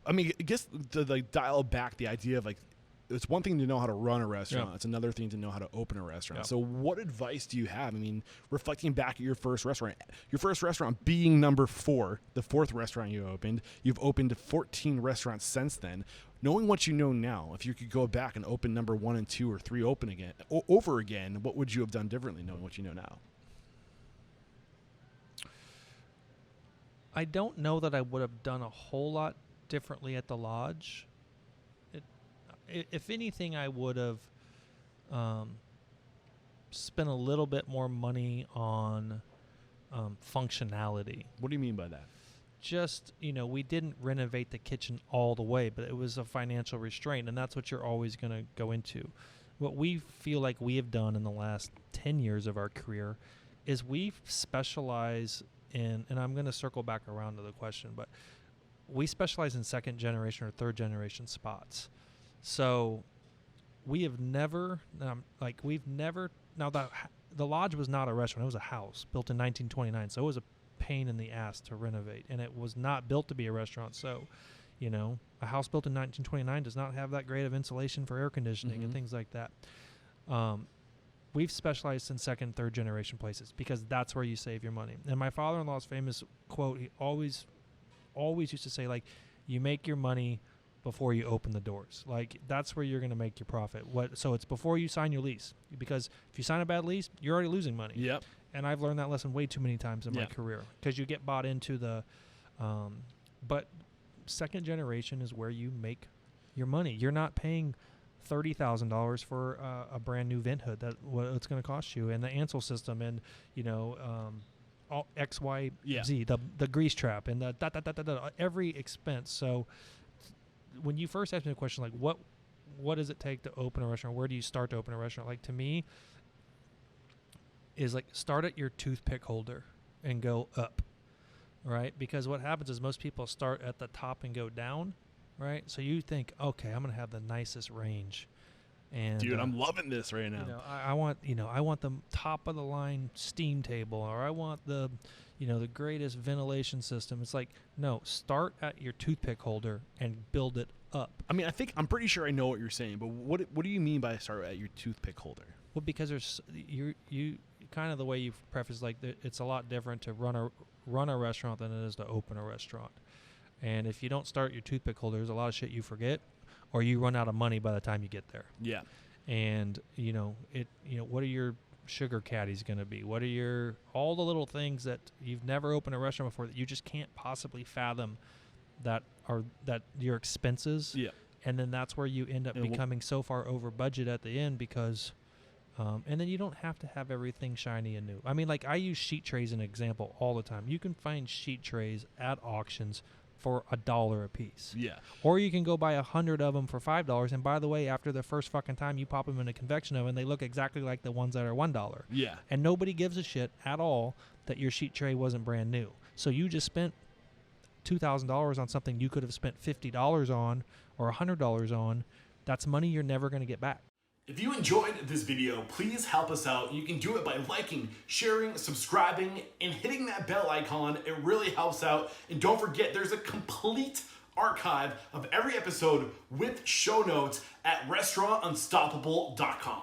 I mean, I guess to like dial back the idea of like, it's one thing to know how to run a restaurant. Yeah. It's another thing to know how to open a restaurant. Yeah. So what advice do you have? I mean, reflecting back at your first restaurant being number 4, the 4th restaurant you opened, you've opened 14 restaurants since then. Knowing what you know now, if you could go back and open number 1 and 2 or 3 open again, over again, what would you have done differently knowing what you know now? I don't know that I would have done a whole lot differently at the lodge. If anything, I would have spent a little bit more money on functionality. What do you mean by that? Just, we didn't renovate the kitchen all the way, but it was a financial restraint, and that's what you're always going to go into. What we feel like we have done in the last 10 years of our career is we specialize in, and I'm going to circle back around to the question, but we specialize in second generation or third generation spots. So we have never, now the lodge was not a restaurant. It was a house built in 1929. So it was a pain in the ass to renovate, and it was not built to be a restaurant. So, a house built in 1929 does not have that great of insulation for air conditioning and things like that. We've specialized in second, third generation places because that's where you save your money. And my father-in-law's famous quote, he always used to say, like, you make your money before you open the doors. Like, that's where you're going to make your profit. So it's before you sign your lease, because if you sign a bad lease, you're already losing money. Yep. And I've learned that lesson way too many times in my career, because you get bought into the but second generation is where you make your money. You're not paying $30,000 for a brand new vent hood. That what it's going to cost you, and the Ansel system, and all X, Y, Z, the grease trap, and the every expense. So when you first asked me the question, like, what does it take to open a restaurant? Where do you start to open a restaurant? Like, to me, is like, start at your toothpick holder and go up, right? Because what happens is most people start at the top and go down, right? So you think, okay, I'm gonna have the nicest range, and dude, I'm loving this right now. I want the top of the line steam table, or I want the the greatest ventilation system. It's like, no, start at your toothpick holder and build it up. I mean, I'm pretty sure I know what you're saying, but what do you mean by start at your toothpick holder? Well, because there's you kind of the way you've prefaced, like, it's a lot different to run a restaurant than it is to open a restaurant. And if you don't start your toothpick holder, there's a lot of shit you forget, or you run out of money by the time you get there. Yeah. And what are your sugar caddies going to be? What are all the little things that you've never opened a restaurant before that you just can't possibly fathom that your expenses. Yeah. And then that's where you end up becoming so far over budget at the end, because and then you don't have to have everything shiny and new. I mean, like, I use sheet trays as an example all the time. You can find sheet trays at auctions for $1 a piece. Yeah. Or you can go buy 100 of them for $5. And by the way, after the first fucking time you pop them in a convection oven, they look exactly like the ones that are $1. Yeah. And nobody gives a shit at all that your sheet tray wasn't brand new. So you just spent $2,000 on something you could have spent $50 on or $100 on. That's money you're never going to get back. If you enjoyed this video, please help us out. You can do it by liking, sharing, subscribing, and hitting that bell icon. It really helps out. And don't forget, there's a complete archive of every episode with show notes at restaurantunstoppable.com.